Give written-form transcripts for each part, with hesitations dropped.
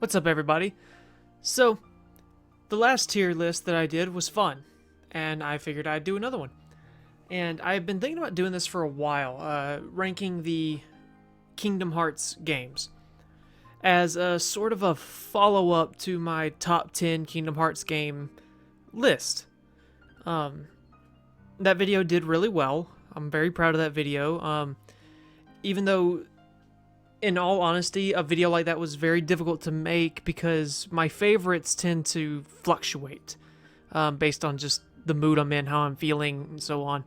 What's up, everybody? So, the last tier list that I did was fun, and I figured I'd do another one. And I've been thinking about doing this for a while, ranking the Kingdom Hearts games as a sort of a follow up to my top 10 Kingdom Hearts game list. Um, that video did really well. I'm very proud of that video. Even though, in all honesty, a video like that was very difficult to make because my favorites tend to fluctuate based on just the mood I'm in, how I'm feeling, and so on.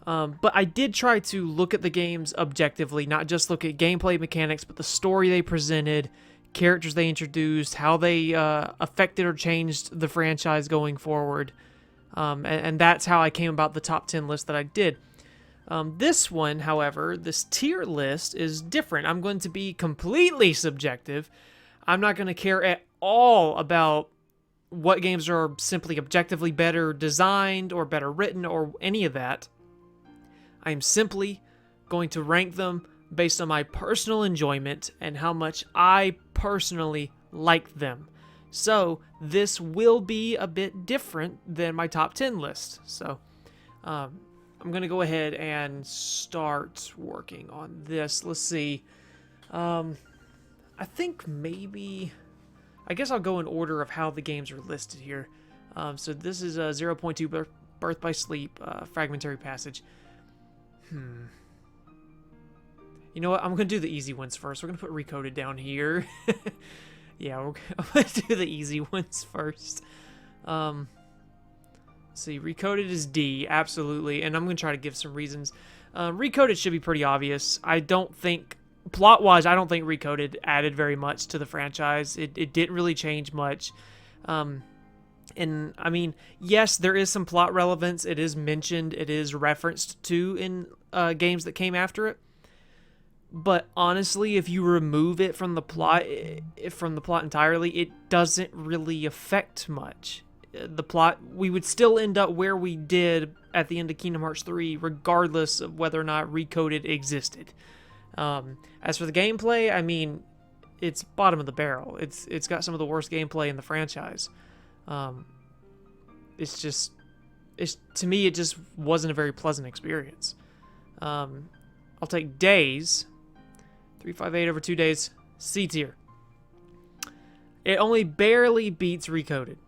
But I did try to look at the games objectively, not just look at gameplay mechanics, but the story they presented, characters they introduced, how they affected or changed the franchise going forward. And that's how I came about the top 10 list that I did. This one, however, this tier list is different. I'm going to be completely subjective. I'm not going to care at all about what games are simply objectively better designed or better written or any of that. I am simply going to rank them based on my personal enjoyment and how much I personally like them. So this will be a bit different than my top 10 list. So I'm going to go ahead and start working on this. Let's see. I think maybe... I guess I'll go in order of how the games are listed here. So this is 0.2 Birth by Sleep, Fragmentary Passage. You know what? I'm going to do the easy ones first. We're going to put Recoded down here. Yeah, I'm going to do the easy ones first. Let's see, Recoded is D, absolutely. And I'm going to try to give some reasons. Recoded should be pretty obvious. I don't think, plot-wise, I don't think Recoded added very much to the franchise. It didn't really change much. And, I mean, yes, there is some plot relevance. It is mentioned. It is referenced to in games that came after it. But honestly, if you remove it from the plot entirely, it doesn't really affect much. The plot, we would still end up where we did at the end of Kingdom Hearts 3, regardless of whether or not Recoded existed. As for the gameplay, I mean, it's bottom of the barrel. It's got some of the worst gameplay in the franchise. To me, it just wasn't a very pleasant experience. I'll take Days. 358 over 2 days, C tier. It only barely beats Recoded.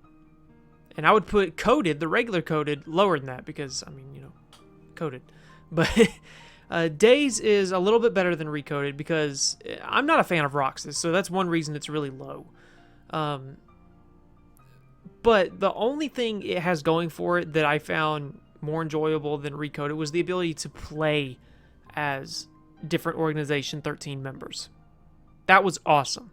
And I would put Coded, the regular Coded, lower than that because, I mean, you know, Coded. But Days is a little bit better than Recoded because I'm not a fan of Roxas, so that's one reason it's really low. But the only thing it has going for it that I found more enjoyable than Recoded was the ability to play as different Organization 13 members. That was awesome.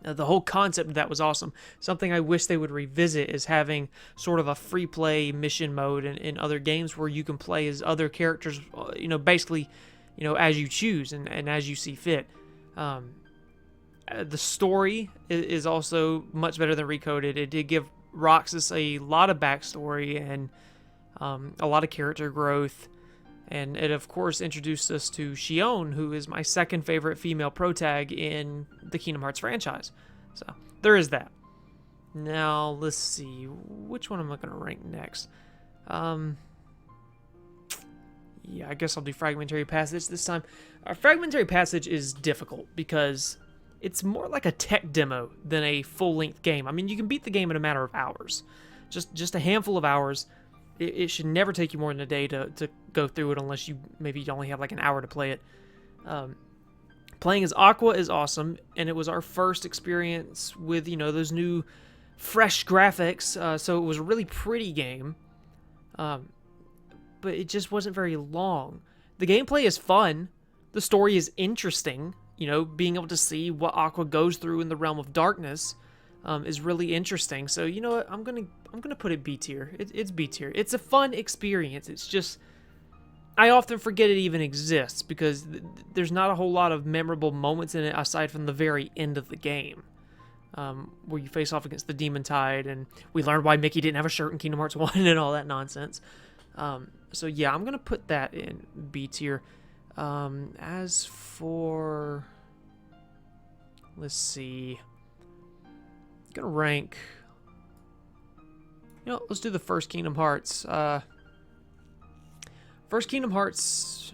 The whole concept of that was awesome. Something I wish they would revisit is having sort of a free play mission mode in other games where you can play as other characters, basically, as you choose and as you see fit. The story is also much better than Recoded. It did give Roxas a lot of backstory and a lot of character growth. And it, of course, introduced us to Xion, who is my second favorite female protag in the Kingdom Hearts franchise. So, there is that. Now, let's see. Which one am I going to rank next? Yeah, I guess I'll do Fragmentary Passage this time. Fragmentary Passage is difficult because it's more like a tech demo than a full-length game. I mean, you can beat the game in a matter of hours. Just a handful of hours. It should never take you more than a day to go through it unless you maybe only have like an hour to play it. Playing as Aqua is awesome, and it was our first experience with, those new fresh graphics, so it was a really pretty game. But it just wasn't very long. The gameplay is fun. The story is interesting. Being able to see what Aqua goes through in the realm of darkness is really interesting. So, you know what? I'm gonna put it B tier. It's B tier. It's a fun experience. It's just, I often forget it even exists because there's not a whole lot of memorable moments in it aside from the very end of the game, where you face off against the Demon Tide, and we learned why Mickey didn't have a shirt in Kingdom Hearts 1 and all that nonsense. So yeah, I'm gonna put that in B tier. As for, let's see. gonna rank. You know, let's do the first Kingdom Hearts. First Kingdom Hearts.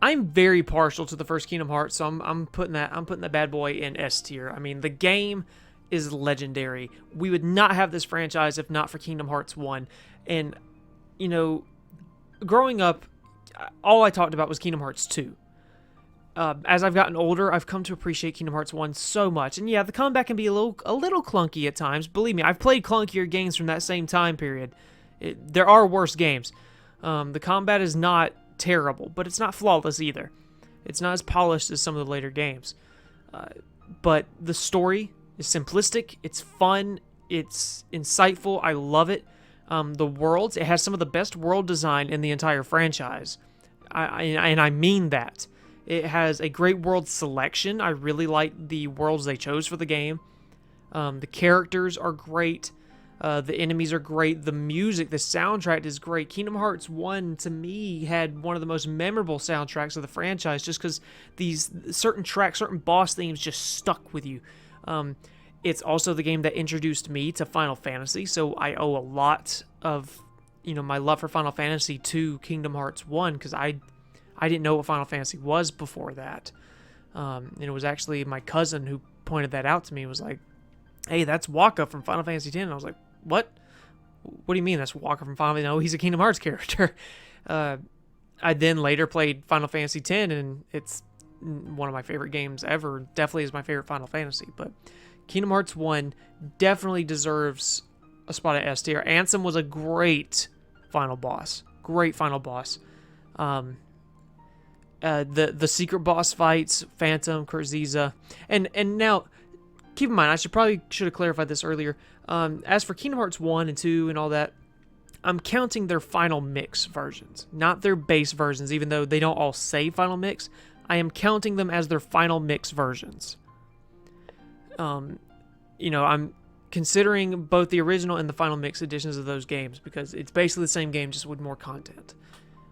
I'm very partial to the first Kingdom Hearts, so I'm putting that bad boy in S tier. I mean, the game is legendary. We would not have this franchise if not for Kingdom Hearts 1. And, you know, growing up, all I talked about was Kingdom Hearts 2. As I've gotten older, I've come to appreciate Kingdom Hearts 1 so much. And yeah, the combat can be a little clunky at times. Believe me, I've played clunkier games from that same time period. There are worse games. The combat is not terrible, but it's not flawless either. It's not as polished as some of the later games. But the story is simplistic, it's fun, it's insightful, I love it. The worlds, it has some of the best world design in the entire franchise. And I mean that. It has a great world selection. I really like the worlds they chose for the game. The characters are great. The enemies are great. The music, the soundtrack is great. Kingdom Hearts 1, to me, had one of the most memorable soundtracks of the franchise just because these certain tracks, certain boss themes just stuck with you. It's also the game that introduced me to Final Fantasy, so I owe a lot of, you know, my love for Final Fantasy to Kingdom Hearts 1 because I didn't know what Final Fantasy was before that. And it was actually my cousin who pointed that out to me and was like, hey, that's Wakka from Final Fantasy X. And I was like, what? What do you mean that's Wakka from Final Fantasy? No, he's a Kingdom Hearts character. I then later played Final Fantasy X, and it's one of my favorite games ever. Definitely is my favorite Final Fantasy. But Kingdom Hearts 1 definitely deserves a spot at S tier. Ansem was a great final boss. Great final boss. The secret boss fights, Phantom, Kurziza, and now keep in mind, I should have clarified this earlier. As for Kingdom Hearts 1 and 2 and all that, I'm counting their final mix versions, not their base versions, even though they don't all say final mix. I am counting them as their final mix versions. You know, I'm considering both the original and the final mix editions of those games because it's basically the same game, just with more content.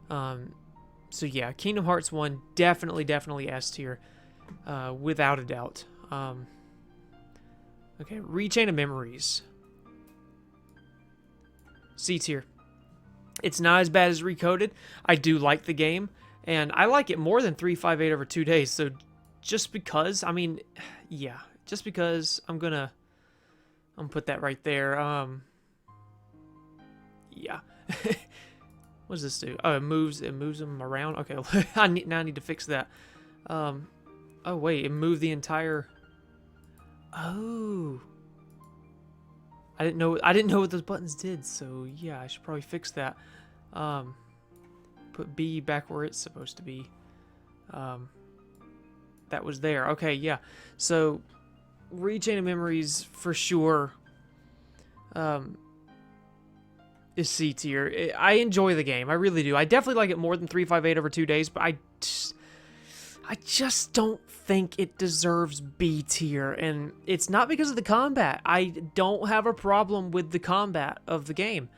So yeah, Kingdom Hearts 1, definitely S tier, without a doubt. Okay, Rechain of Memories. C tier. It's not as bad as Recoded. I do like the game, and I like it more than 358 over 2 days, so just because, I mean, yeah, just because I'm gonna put that right there. Yeah. What does this do? Oh, it moves them around. Okay, I need to fix that. Oh wait, it moved the entire. Oh, I didn't know what those buttons did. So yeah, I should probably fix that. Put B back where it's supposed to be. That was there. Okay, yeah. So, Rechain of Memories for sure. Is C tier. I enjoy the game. I really do. I definitely like it more than 358 over 2 days, but I just don't think it deserves B tier, and it's not because of the combat. I don't have a problem with the combat of the game.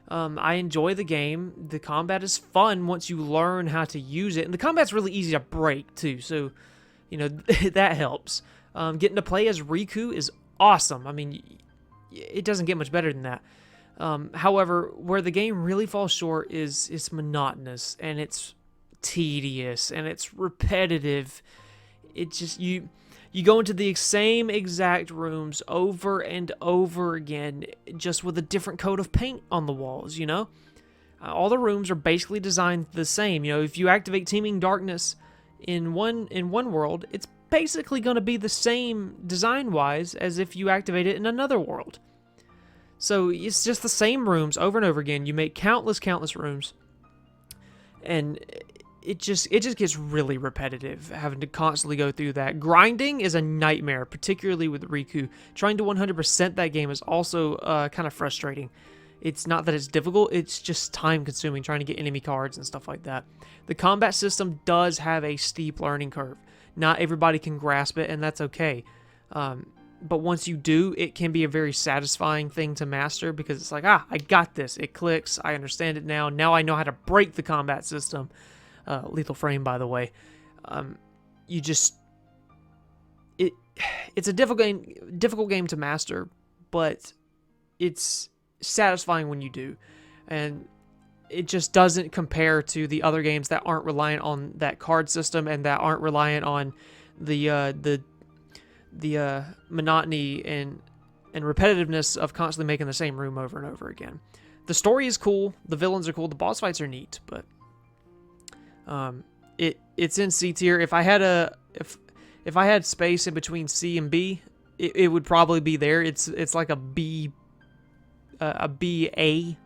I enjoy the game. The combat is fun once you learn how to use it, and the combat's really easy to break too, so, you know, that helps. Getting to play as Riku is awesome. I mean, it doesn't get much better than that. However, where the game really falls short is it's monotonous, and it's tedious, and it's repetitive. It just, you go into the same exact rooms over and over again, just with a different coat of paint on the walls, you know? All the rooms are basically designed the same. You know, if you activate Teeming Darkness in one world, it's basically going to be the same design-wise as if you activate it in another world. So it's just the same rooms over and over again. You make countless rooms, and it just gets really repetitive, having to constantly go through that. Grinding is a nightmare, particularly with Riku. Trying to 100% that game is also kind of frustrating. It's not that it's difficult, it's just time-consuming, trying to get enemy cards and stuff like that. The combat system does have a steep learning curve. Not everybody can grasp it, and that's okay. But once you do, it can be a very satisfying thing to master because it's like, I got this. It clicks. I understand it now. Now I know how to break the combat system. Lethal Frame, by the way. it's a difficult game to master, but it's satisfying when you do. And it just doesn't compare to the other games that aren't reliant on that card system and that aren't reliant on the monotony and repetitiveness of constantly making the same room over and over again. The story is cool, the villains are cool, the boss fights are neat, but it's in C tier. If I had space in between C and B, it would probably be there. It's like a B, a BA.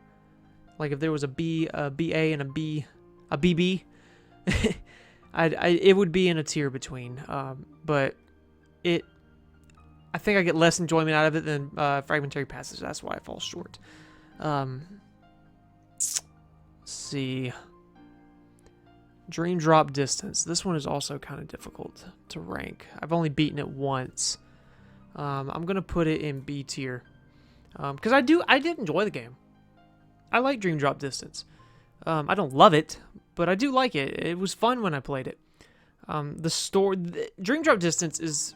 Like if there was a B, a BA, and a BB, it would be in a tier between. But I think I get less enjoyment out of it than Fragmentary Passage. That's why it falls short. Let's see. Dream Drop Distance. This one is also kind of difficult to rank. I've only beaten it once. I'm gonna put it in B tier because I did enjoy the game. I like Dream Drop Distance. I don't love it, but I do like it. It was fun when I played it. Dream Drop Distance is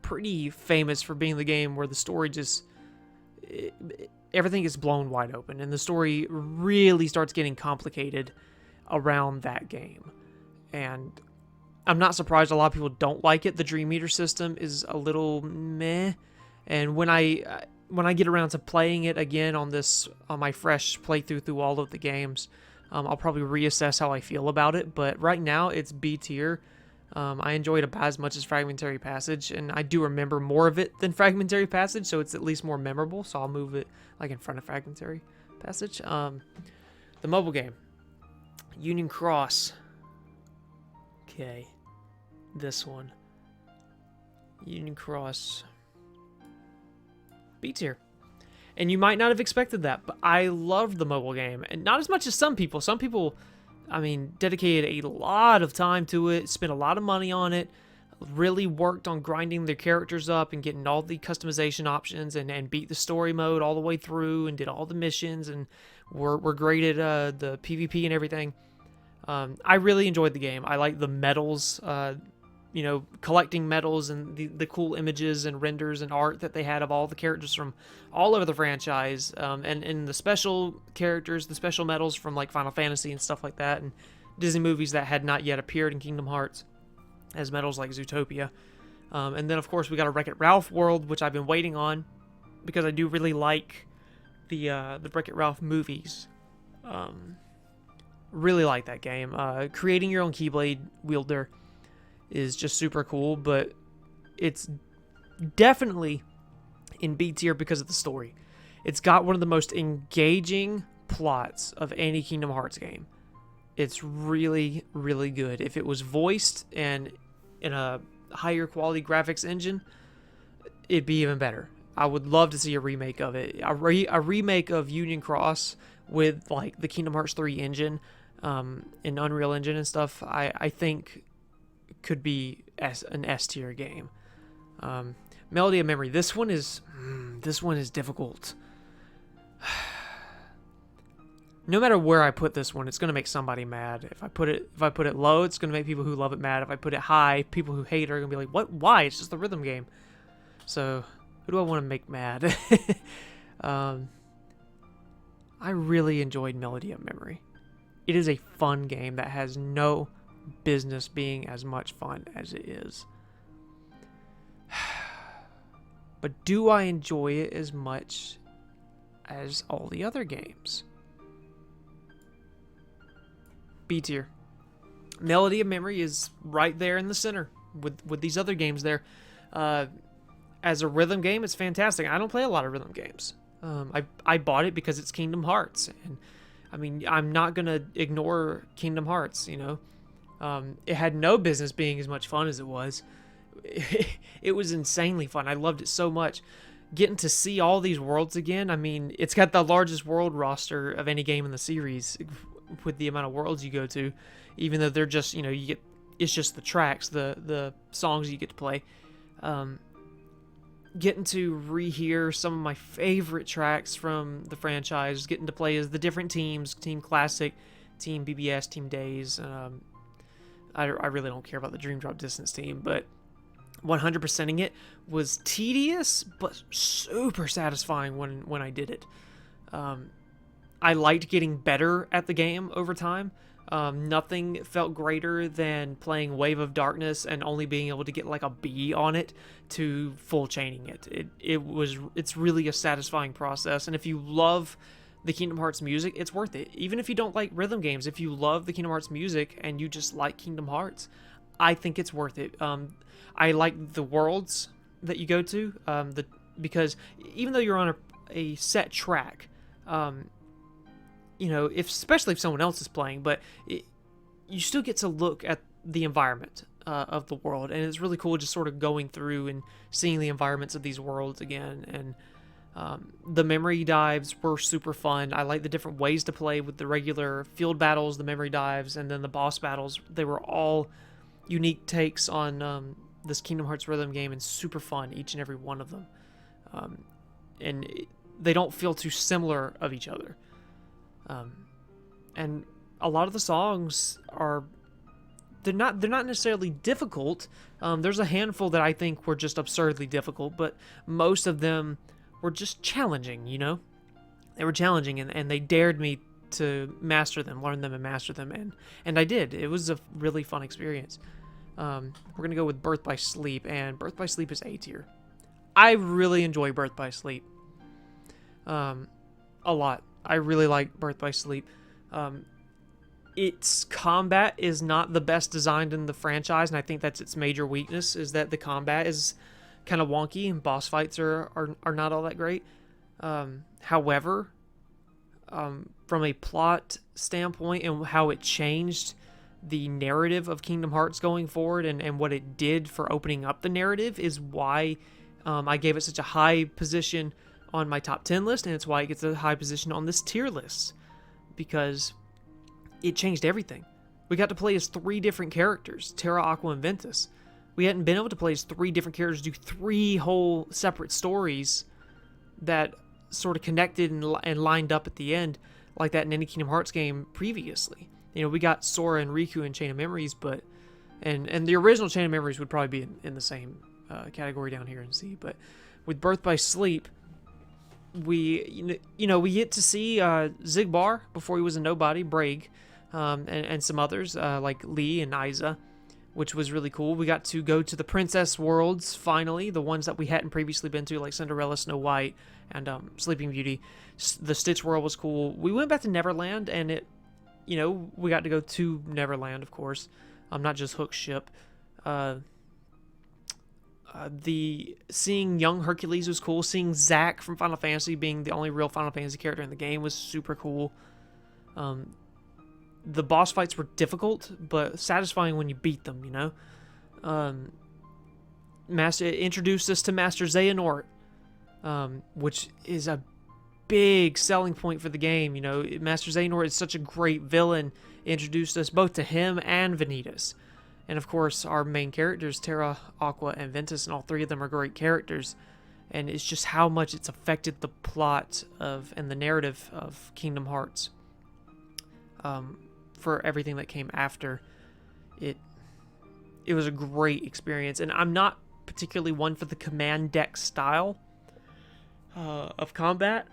pretty famous for being the game where the story everything is blown wide open, and the story really starts getting complicated around that game. And I'm not surprised a lot of people don't like it. The Dream Eater system is a little meh, and when I get around to playing it again on my fresh playthrough through all of the games, I'll probably reassess how I feel about it. But right now, it's B tier. I enjoyed it about as much as Fragmentary Passage, and I do remember more of it than Fragmentary Passage, so it's at least more memorable. So I'll move it like in front of Fragmentary Passage. The mobile game, Union Cross. Okay, this one, Union Cross. B tier. And you might not have expected that, but I loved the mobile game. And not as much as some people. Some people, I mean, dedicated a lot of time to it, spent a lot of money on it, really worked on grinding their characters up and getting all the customization options and beat the story mode all the way through and did all the missions and were great at the PvP and everything. I really enjoyed the game. I like the medals, collecting medals and the cool images and renders and art that they had of all the characters from all over the franchise, and the special characters, the special medals from like Final Fantasy and stuff like that, and Disney movies that had not yet appeared in Kingdom Hearts as medals like Zootopia. And then of course we got a Wreck-It Ralph world, which I've been waiting on because I do really like the Wreck-It Ralph movies. Really like that game. Creating your own Keyblade wielder is just super cool, but it's definitely in B tier because of the story. It's got one of the most engaging plots of any Kingdom Hearts game. It's really, really good. If it was voiced and in a higher quality graphics engine, it'd be even better. I would love to see a remake of it. A remake of Union Cross with like the Kingdom Hearts 3 engine, and Unreal Engine and stuff, I think could be an S tier game. Melody of Memory. This one is difficult. No matter where I put this one, it's gonna make somebody mad. If I put it low, it's gonna make people who love it mad. If I put it high, people who hate it are gonna be like, "What? Why? It's just a rhythm game." So, who do I want to make mad? I really enjoyed Melody of Memory. It is a fun game that has no business being as much fun as it is. But do I enjoy it as much as all the other games? B tier. Melody of Memory is right there in the center with these other games there. As a rhythm game, it's fantastic. I don't play a lot of rhythm games. I bought it because it's Kingdom Hearts, and I mean, I'm not gonna ignore Kingdom Hearts. It had no business being as much fun as it was. It was insanely fun. I loved it so much. Getting to see all these worlds again. I mean, it's got the largest world roster of any game in the series with the amount of worlds you go to, even though they're just, it's just the tracks, the songs you get to play. Getting to rehear some of my favorite tracks from the franchise, getting to play as the different teams, Team Classic, Team BBS, Team Days. I really don't care about the Dream Drop Distance team, but 100%ing it was tedious, but super satisfying when I did it. I liked getting better at the game over time. Nothing felt greater than playing Wave of Darkness and only being able to get like a B on it to full chaining it. It's really a satisfying process. And if you love the Kingdom Hearts music, it's worth it. Even if you don't like rhythm games, if you love the Kingdom Hearts music and you just like Kingdom Hearts, I think it's worth it. I like the worlds that you go to, because even though you're on a set track, especially if someone else is playing, but you still get to look at the environment of the world, and it's really cool just sort of going through and seeing the environments of these worlds again. And the memory dives were super fun. I like the different ways to play with the regular field battles, the memory dives, and then the boss battles. They were all unique takes on this Kingdom Hearts rhythm game, and super fun, each and every one of them. They don't feel too similar of each other. And a lot of the songs they're not necessarily difficult. There's a handful that I think were just absurdly difficult, but most of them were just challenging, They were challenging, and they dared me to master them, learn them and master them, and I did. It was a really fun experience. We're going to go with Birth by Sleep, and Birth by Sleep is A tier. I really enjoy Birth by Sleep. A lot. I really like Birth by Sleep. Its combat is not the best designed in the franchise, and I think that's its major weakness, is that the combat is kind of wonky, and boss fights are not all that great. However, from a plot standpoint and how it changed the narrative of Kingdom Hearts going forward, and what it did for opening up the narrative, is why I gave it such a high position on my top 10 list, and it's why it gets a high position on this tier list, because it changed everything. We got to play as 3 different characters, Terra, Aqua, and Ventus. We hadn't been able to play as 3 different characters, do 3 whole separate stories that sort of connected and lined up at the end like that in any Kingdom Hearts game previously. We got Sora and Riku in Chain of Memories, but and the original Chain of Memories would probably be in the same category down here in C. But with Birth by Sleep, we get to see Xigbar before he was a nobody, Braig, and some others like Lee and Isa, which was really cool. We got to go to the princess worlds finally, the ones that we hadn't previously been to, like Cinderella, Snow White, and Sleeping Beauty. The Stitch world was cool. We went back to Neverland, and we got to go to Neverland, of course, not just Hook's ship. Seeing young Hercules was cool. Seeing Zack from Final Fantasy being the only real Final Fantasy character in the game was super cool. The boss fights were difficult, but satisfying when you beat them, It introduced us to Master Xehanort, which is a big selling point for the game. Master Xehanort is such a great villain. It introduced us both to him and Vanitas. And of course, our main characters, Terra, Aqua, and Ventus, and all 3 of them are great characters. And it's just how much it's affected the plot and the narrative of Kingdom Hearts. For everything that came after. It was a great experience. And I'm not particularly one for the command deck style of combat.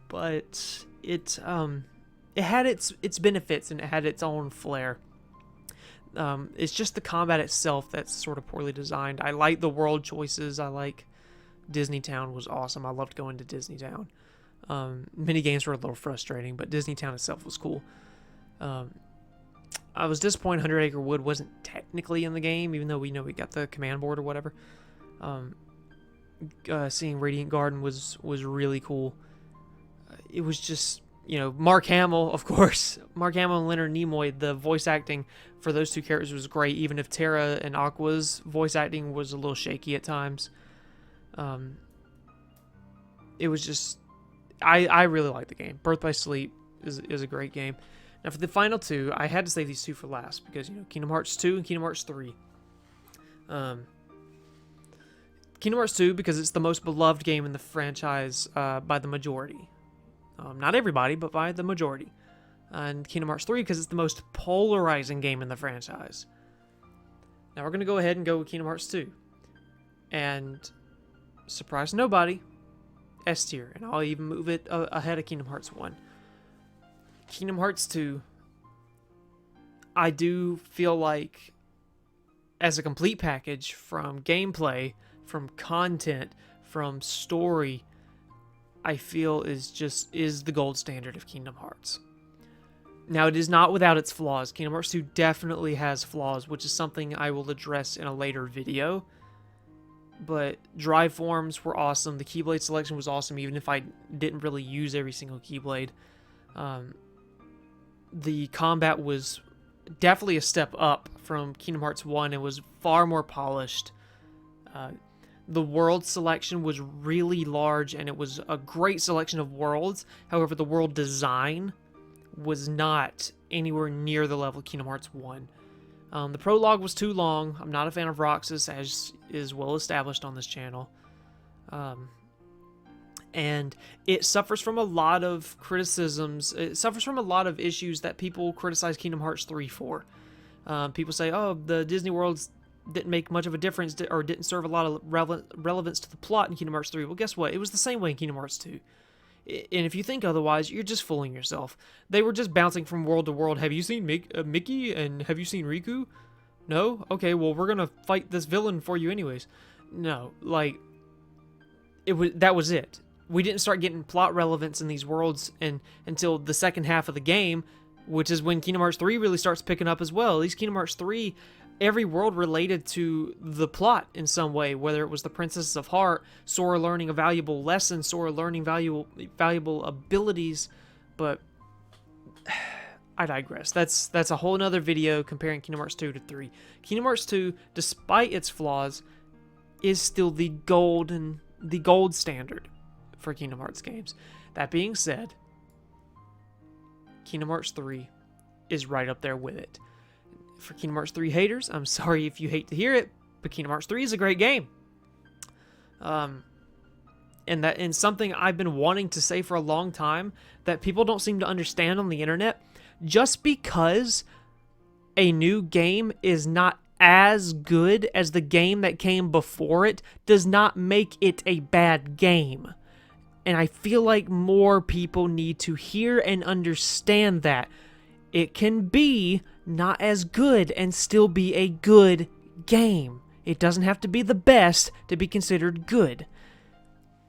But it had its benefits, and it had its own flair. It's just the combat itself that's sort of poorly designed. I like the world choices. I like Disney Town was awesome. I loved going to Disney Town. Mini games were a little frustrating, but Disney Town itself was cool. I was disappointed 100 Acre Wood wasn't technically in the game, even though we got the command board or whatever. Seeing Radiant Garden was really cool. It was just, Mark Hamill, of course. Mark Hamill and Leonard Nimoy, the voice acting for those 2 characters was great, even if Terra and Aqua's voice acting was a little shaky at times. It was just... I really like the game. Birth by Sleep is a great game. Now for the final 2, I had to save these 2 for last because Kingdom Hearts 2 and Kingdom Hearts 3. Kingdom Hearts 2 because it's the most beloved game in the franchise by the majority. Not everybody, but by the majority. And Kingdom Hearts 3 because it's the most polarizing game in the franchise. Now we're going to go ahead and go with Kingdom Hearts 2. And surprise nobody, S tier. And I'll even move it ahead of Kingdom Hearts 1. Kingdom Hearts 2, I do feel like, as a complete package, from gameplay, from content, from story, I feel is the gold standard of Kingdom Hearts. Now, it is not without its flaws. Kingdom Hearts 2 definitely has flaws, which is something I will address in a later video. But drive forms were awesome. The Keyblade selection was awesome, even if I didn't really use every single Keyblade. The combat was definitely a step up from Kingdom Hearts 1. It was far more polished. The world selection was really large, and it was a great selection of worlds. However, the world design was not anywhere near the level of Kingdom Hearts 1. The prologue was too long. I'm not a fan of Roxas, as is well established on this channel. And it suffers from a lot of criticisms. It suffers from a lot of issues that people criticize Kingdom Hearts 3 for. People say, oh, the Disney worlds didn't make much of a difference, or didn't serve a lot of relevance to the plot in Kingdom Hearts 3. Well, guess what? It was the same way in Kingdom Hearts 2. And if you think otherwise, you're just fooling yourself. They were just bouncing from world to world. Have you seen Mickey, and have you seen Riku? No? Okay, well, we're gonna fight this villain for you anyways. No, like, that was it. We didn't start getting plot relevance in these worlds until the second half of the game, which is when Kingdom Hearts 3 really starts picking up as well. At least Kingdom Hearts 3, every world related to the plot in some way, whether it was the Princess of Heart, Sora learning a valuable lesson, Sora learning valuable abilities, but I digress. That's a whole nother video comparing Kingdom Hearts 2 to 3. Kingdom Hearts 2, despite its flaws, is still the gold standard for Kingdom Hearts games. That being said, Kingdom Hearts 3 is right up there with it. For Kingdom Hearts 3 haters, I'm sorry if you hate to hear it, but Kingdom Hearts 3 is a great game. And something I've been wanting to say for a long time that people don't seem to understand on the internet. Just because a new game is not as good as the game that came before it does not make it a bad game. And I feel like more people need to hear and understand that. It can be not as good and still be a good game. It doesn't have to be the best to be considered good.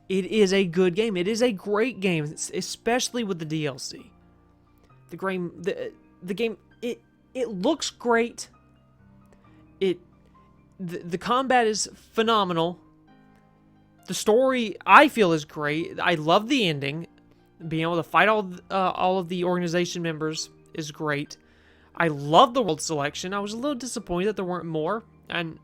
It is a good game. It is a great game, especially with the DLC. The game, it looks great. The combat is phenomenal. The story, I feel, is great. I love the ending. Being able to fight all of the organization members is great. I love the world selection. I was a little disappointed that there weren't more. And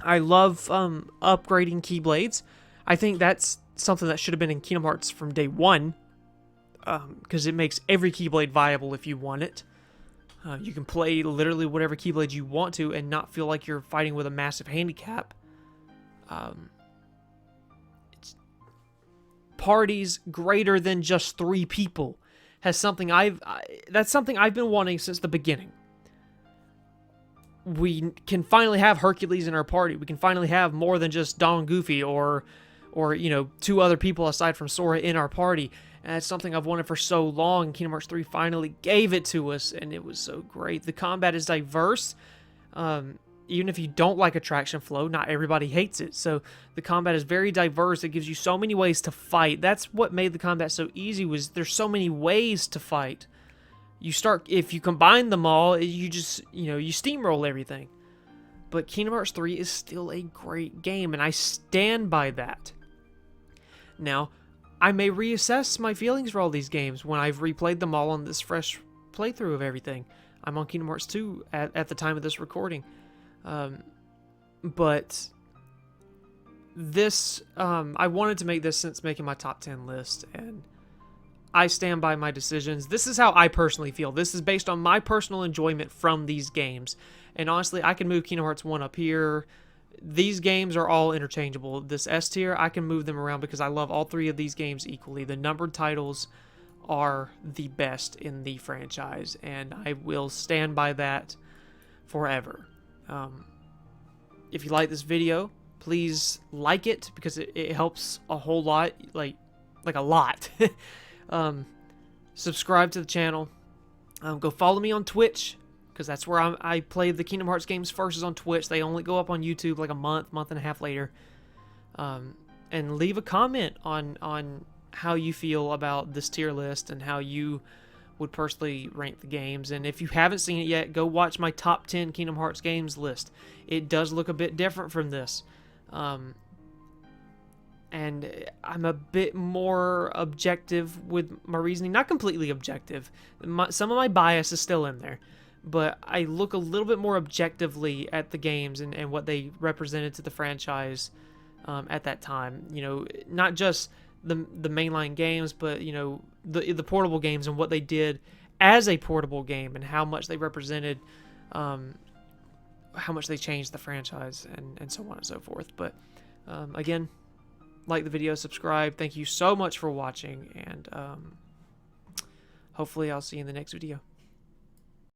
I love upgrading Keyblades. I think that's something that should have been in Kingdom Hearts from day one. Because it makes every Keyblade viable if you want it. You can play literally whatever Keyblade you want to and not feel like you're fighting with a massive handicap. Parties greater than just 3 people has something that's something I've been wanting since the beginning. We can finally have Hercules in our party. We can finally have more than just Don and Goofy or 2 other people aside from Sora in our party. And that's something I've wanted for so long. Kingdom Hearts 3 finally gave it to us, and it was so great. The combat is diverse. Even if you don't like Attraction Flow, not everybody hates it. So the combat is very diverse. It gives you so many ways to fight. That's what made the combat so easy, was there's so many ways to fight. If you combine them all, you just, you steamroll everything. But Kingdom Hearts 3 is still a great game, and I stand by that. Now, I may reassess my feelings for all these games when I've replayed them all on this fresh playthrough of everything. I'm on Kingdom Hearts 2 at the time of this recording. But this, I wanted to make this since making my top 10 list, and I stand by my decisions. This is how I personally feel. This is based on my personal enjoyment from these games. And honestly, I can move Kingdom Hearts 1 up here. These games are all interchangeable. This S tier, I can move them around because I love all 3 of these games equally. The numbered titles are the best in the franchise, and I will stand by that forever. if you like this video, please like it, because it helps a whole lot, like a lot. Subscribe to the channel. Go follow me on Twitch, because that's where I play the Kingdom Hearts games first, is on Twitch. They only go up on YouTube like a month and a half later. And leave a comment on how you feel about this tier list and how you would personally rank the games. And if you haven't seen it yet, go watch my top 10 Kingdom Hearts games list. It does look a bit different from this. And I'm a bit more objective with my reasoning. Not completely objective. Some of my bias is still in there. But I look a little bit more objectively at the games and what they represented to the franchise at that time. You know, not just the mainline games, but, you know, the portable games and what they did as a portable game and how much they represented, how much they changed the franchise, and so on and so forth. But again, like the video, subscribe. Thank you so much for watching, and hopefully I'll see you in the next video.